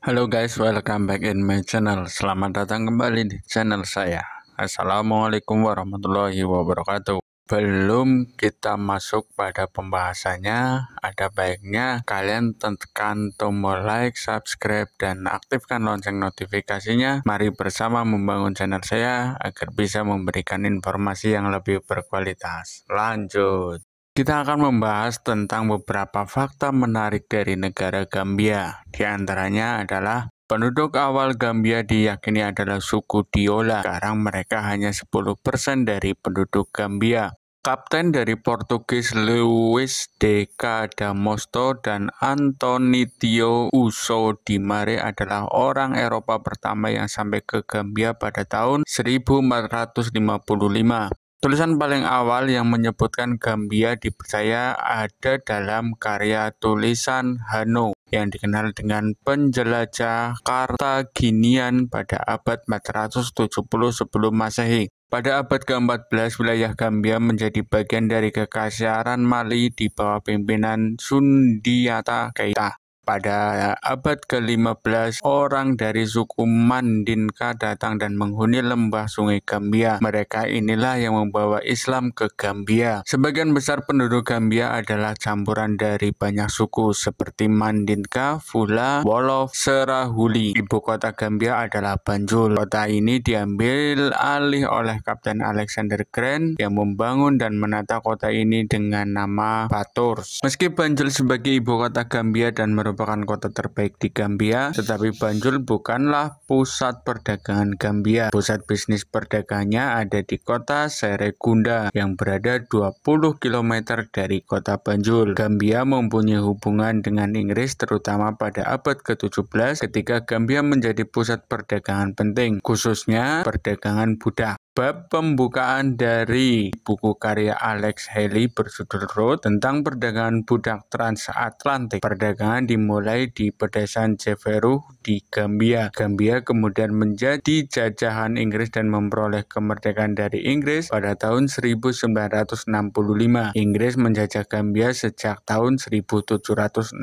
Halo guys, welcome back in my channel. Selamat datang kembali di channel saya. Assalamualaikum warahmatullahi wabarakatuh. Belum kita masuk pada pembahasannya, ada baiknya kalian tekan tombol like, subscribe, dan aktifkan lonceng notifikasinya. Mari bersama membangun channel saya agar bisa memberikan informasi yang lebih berkualitas. Lanjut. Kita akan membahas tentang beberapa fakta menarik dari negara Gambia. Di antaranya adalah penduduk awal Gambia diyakini adalah suku Diola. Sekarang mereka hanya 10% dari penduduk Gambia. Kapten dari Portugis Luis de Cadamosto dan Antonio Uso di Mare adalah orang Eropa pertama yang sampai ke Gambia pada tahun 1455. Tulisan paling awal yang menyebutkan Gambia dipercaya ada dalam karya tulisan Hano yang dikenal dengan penjelajah Kartaginian pada abad 470 sebelum Masehi. Pada abad ke-14, wilayah Gambia menjadi bagian dari Kekaisaran Mali di bawah pimpinan Sundiata Keita. Pada abad ke-15, orang dari suku Mandinka datang dan menghuni lembah Sungai Gambia. Mereka inilah yang membawa Islam ke Gambia. Sebagian besar penduduk Gambia adalah campuran dari banyak suku seperti Mandinka, Fula, Wolof, Serahuli. Ibu kota Gambia adalah Banjul. Kota ini diambil alih oleh Kapten Alexander Grant yang membangun dan menata kota ini dengan nama Bathurst. Meski Banjul sebagai ibu kota Gambia dan merupakan kota terbaik di Gambia, tetapi Banjul bukanlah pusat perdagangan Gambia. Pusat bisnis perdagangnya ada di kota Serekunda yang berada 20 km dari kota Banjul. Gambia mempunyai hubungan dengan Inggris terutama pada abad ke-17 ketika Gambia menjadi pusat perdagangan penting, khususnya perdagangan budak. Bab pembukaan dari buku karya Alex Haley berjudul Road tentang perdagangan budak transatlantik. Perdagangan dimulai di pedesaan Jeveru di Gambia. Gambia kemudian menjadi jajahan Inggris dan memperoleh kemerdekaan dari Inggris pada tahun 1965. Inggris menjajah Gambia sejak tahun 1765.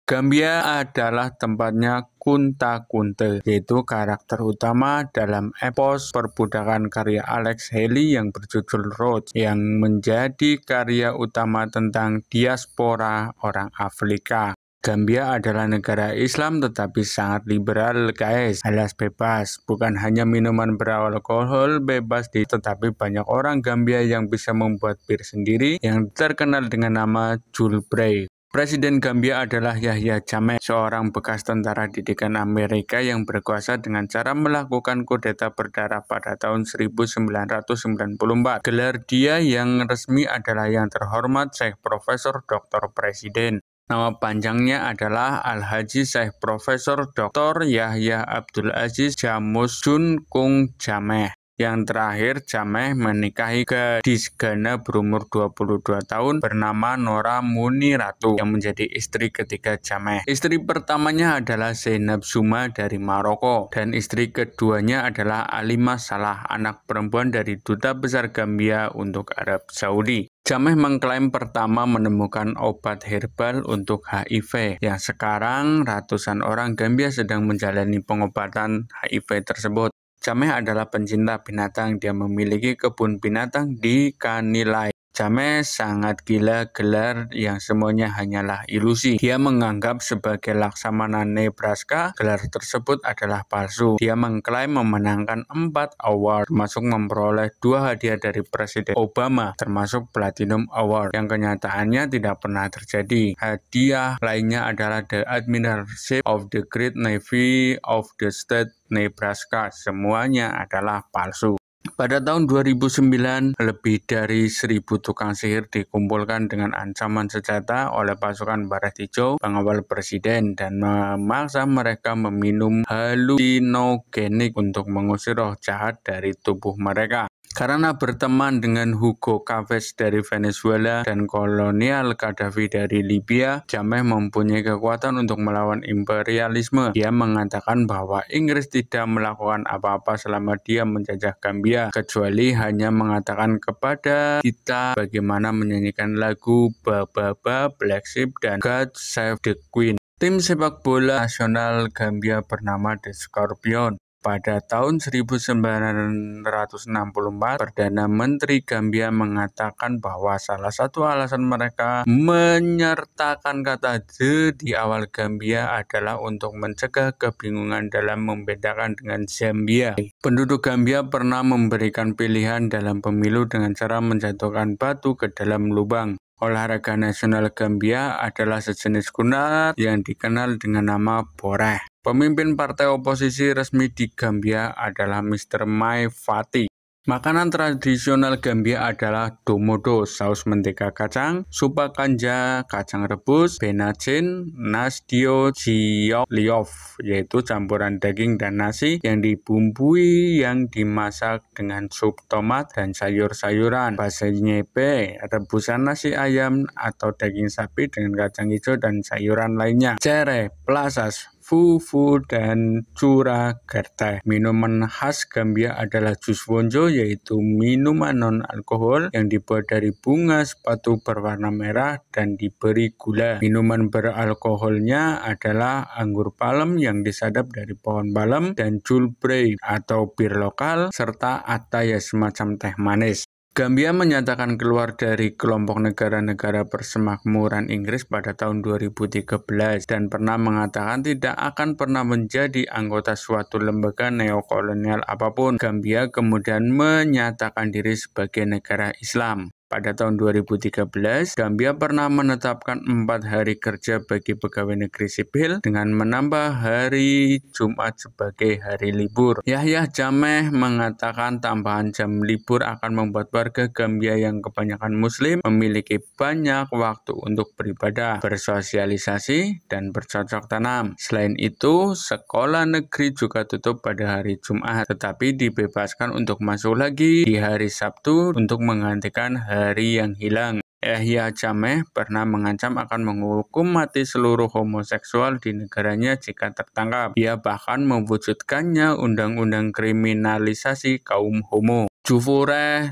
Gambia adalah tempatnya Kunta Kinte, yaitu karakter utama dalam epos perbudakan karya Alex Haley yang berjudul Road, yang menjadi karya utama tentang diaspora orang Afrika. Gambia adalah negara Islam tetapi sangat liberal guys, alias bebas. Bukan hanya minuman beralkohol bebas tetapi banyak orang Gambia yang bisa membuat bir sendiri yang terkenal dengan nama Julbray. Presiden Gambia adalah Yahya Jammeh, seorang bekas tentara didikan Amerika yang berkuasa dengan cara melakukan kudeta berdarah pada tahun 1994. Gelar dia yang resmi adalah yang terhormat Syekh Profesor Dr. Presiden. Nama panjangnya adalah Al-Haji Syekh Profesor Dr. Yahya Abdul Aziz Jamus Jun Kung Jammeh. Yang terakhir, Jammeh menikahi gadis Ghana berumur 22 tahun bernama Nora Muniratu yang menjadi istri ketiga Jammeh. Istri pertamanya adalah Zainab Zuma dari Maroko dan istri keduanya adalah Alimah Salah, anak perempuan dari Duta Besar Gambia untuk Arab Saudi. Jammeh mengklaim pertama menemukan obat herbal untuk HIV yang sekarang ratusan orang Gambia sedang menjalani pengobatan HIV tersebut. Jammeh adalah pencinta binatang. Dia memiliki kebun binatang di Kanilai. Jammeh sangat gila gelar yang semuanya hanyalah ilusi. Dia menganggap sebagai Laksamana Nebraska, gelar tersebut adalah palsu. Dia mengklaim memenangkan 4 award, termasuk memperoleh 2 hadiah dari Presiden Obama, termasuk Platinum Award, yang kenyataannya tidak pernah terjadi. Hadiah lainnya adalah The Admiralship of the Great Navy of the State Nebraska. Semuanya adalah palsu. Pada tahun 2009, lebih dari 1.000 tukang sihir dikumpulkan dengan ancaman senjata oleh pasukan Baret Hijau, pengawal presiden, dan memaksa mereka meminum halusinogenik untuk mengusir roh jahat dari tubuh mereka. Karena berteman dengan Hugo Chavez dari Venezuela dan kolonial Gaddafi dari Libya, Jammeh mempunyai kekuatan untuk melawan imperialisme. Dia mengatakan bahwa Inggris tidak melakukan apa-apa selama dia menjajah Gambia, kecuali hanya mengatakan kepada kita bagaimana menyanyikan lagu Ba Ba Ba, Black Sheep, dan God Save the Queen. Tim sepak bola nasional Gambia bernama The Scorpion. Pada tahun 1964, Perdana Menteri Gambia mengatakan bahwa salah satu alasan mereka menyertakan kata "the" di awal Gambia adalah untuk mencegah kebingungan dalam membedakan dengan Zambia. Penduduk Gambia pernah memberikan pilihan dalam pemilu dengan cara menjatuhkan batu ke dalam lubang. Olahraga nasional Gambia adalah sejenis kunat yang dikenal dengan nama boreh. Pemimpin partai oposisi resmi di Gambia adalah Mr. Mai Fati. Makanan tradisional Gambia adalah domodo, saus mentega kacang, supa kanja, kacang rebus, benacin, nasdio, jiok, liof, yaitu campuran daging dan nasi yang dibumbui yang dimasak dengan sup tomat dan sayur-sayuran, base nyepe, rebusan nasi ayam atau daging sapi dengan kacang hijau dan sayuran lainnya, cere, plasas, fufu, dan cura gerteh. Minuman khas Gambia adalah jus wonjo, yaitu minuman non-alkohol yang dibuat dari bunga sepatu berwarna merah dan diberi gula. Minuman beralkoholnya adalah anggur palem yang disadap dari pohon palem dan julbray atau bir lokal, serta ataya semacam teh manis. Gambia menyatakan keluar dari kelompok negara-negara persemakmuran Inggris pada tahun 2013 dan pernah mengatakan tidak akan pernah menjadi anggota suatu lembaga neokolonial apapun. Gambia kemudian menyatakan diri sebagai negara Islam. Pada tahun 2013, Gambia pernah menetapkan 4 hari kerja bagi pegawai negeri sipil dengan menambah hari Jumat sebagai hari libur. Yahya Jammeh mengatakan tambahan jam libur akan membuat warga Gambia yang kebanyakan Muslim memiliki banyak waktu untuk beribadah, bersosialisasi, dan bercocok tanam. Selain itu, sekolah negeri juga tutup pada hari Jumat, tetapi dibebaskan untuk masuk lagi di hari Sabtu untuk menggantikan hari yang hilang. Yahya Jammeh pernah mengancam akan menghukum mati seluruh homoseksual di negaranya jika tertangkap. Ia bahkan mewujudkannya undang-undang kriminalisasi kaum homo. Jufureh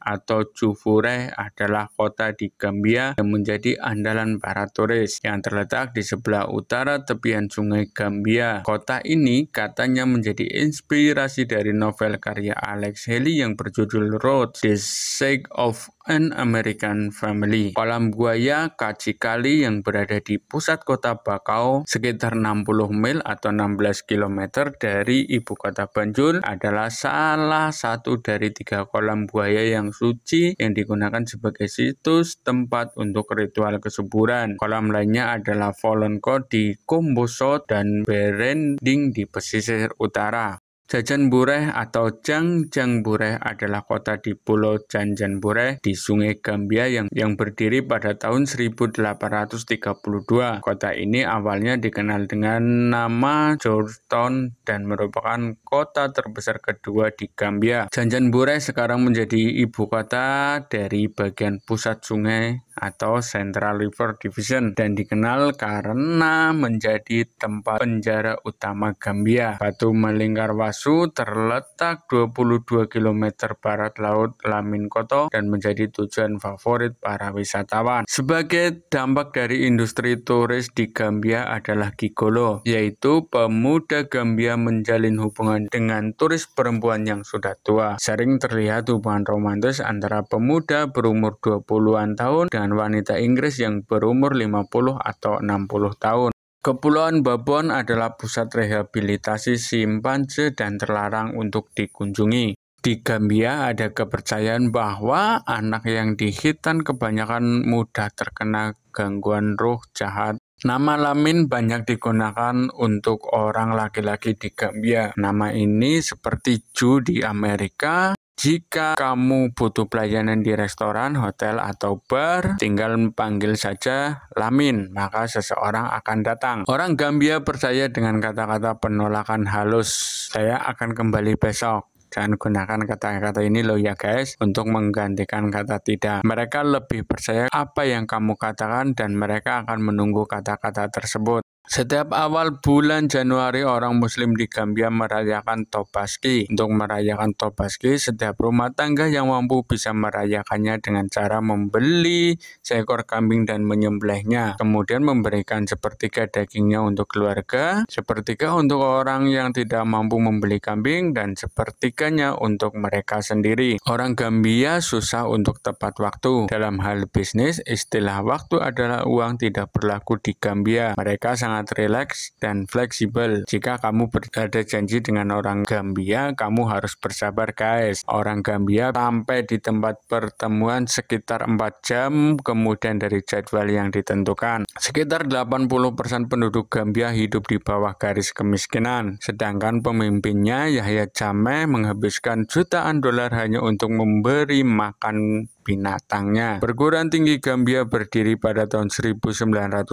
atau Jufureh adalah kota di Gambia yang menjadi andalan para turis yang terletak di sebelah utara tepian sungai Gambia. Kota ini katanya menjadi inspirasi dari novel karya Alex Haley yang berjudul Road, The Sake of an American Family. Kolam buaya Kacikali yang berada di pusat kota Bakau, sekitar 60 mil atau 16 km dari ibu kota Banjul, adalah salah satu dari 3 kolam buaya yang suci yang digunakan sebagai situs tempat untuk ritual kesuburan. Kolam lainnya adalah Folonco di Komboso dan Berending di pesisir utara. Jajanbureh atau Janjanbureh adalah kota di Pulau Janjanbureh di Sungai Gambia yang berdiri pada tahun 1832. Kota ini awalnya dikenal dengan nama Georgetown dan merupakan kota terbesar kedua di Gambia. Janjanbureh sekarang menjadi ibu kota dari bagian pusat sungai atau Central River Division dan dikenal karena menjadi tempat penjara utama Gambia. Batu Melingkar Wasu terletak 22 km barat laut Laminkoto dan menjadi tujuan favorit para wisatawan. Sebagai dampak dari industri turis di Gambia adalah gigolo, yaitu pemuda Gambia menjalin hubungan dengan turis perempuan yang sudah tua. Sering terlihat hubungan romantis antara pemuda berumur 20-an tahun dengan wanita Inggris yang berumur 50 atau 60 tahun. Kepulauan Babon adalah pusat rehabilitasi simpanse dan terlarang untuk dikunjungi. Di Gambia ada kepercayaan bahwa anak yang dihitan kebanyakan mudah terkena gangguan roh jahat. Nama Lamin banyak digunakan untuk orang laki-laki di Gambia. Nama ini seperti Ju di Amerika. Jika kamu butuh pelayanan di restoran, hotel, atau bar, tinggal panggil saja Lamin, maka seseorang akan datang. Orang Gambia percaya dengan kata-kata penolakan halus. Saya akan kembali besok. Jangan gunakan kata-kata ini loh ya guys, untuk menggantikan kata tidak. Mereka lebih percaya apa yang kamu katakan dan mereka akan menunggu kata-kata tersebut. Setiap awal bulan Januari, orang Muslim di Gambia merayakan Tobaski. Untuk merayakan Tobaski, setiap rumah tangga yang mampu bisa merayakannya dengan cara membeli seekor kambing dan menyembelihnya. Kemudian memberikan sepertiga dagingnya untuk keluarga, sepertiga untuk orang yang tidak mampu membeli kambing, dan sepertiganya untuk mereka sendiri. Orang Gambia susah untuk tepat waktu. Dalam hal bisnis, istilah waktu adalah uang tidak berlaku di Gambia. Mereka sangat rileks dan fleksibel. Jika kamu ada janji dengan orang Gambia, kamu harus bersabar guys. Orang Gambia sampai di tempat pertemuan sekitar 4 jam kemudian dari jadwal yang ditentukan. Sekitar 80% penduduk Gambia hidup di bawah garis kemiskinan. Sedangkan pemimpinnya Yahya Jammeh menghabiskan jutaan dolar hanya untuk memberi makan binatangnya. Perguruan tinggi Gambia berdiri pada tahun 1978,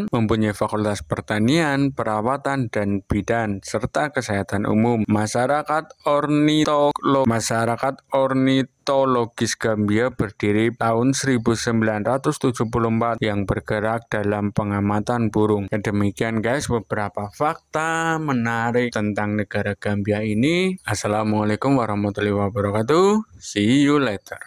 mempunyai fakultas pertanian, perawatan, dan bidan, serta kesehatan umum. Masyarakat ornitologis Gambia berdiri tahun 1974 yang bergerak dalam pengamatan burung. Demikian guys beberapa fakta menarik tentang negara Gambia ini. Assalamualaikum warahmatullahi wabarakatuh. See you later.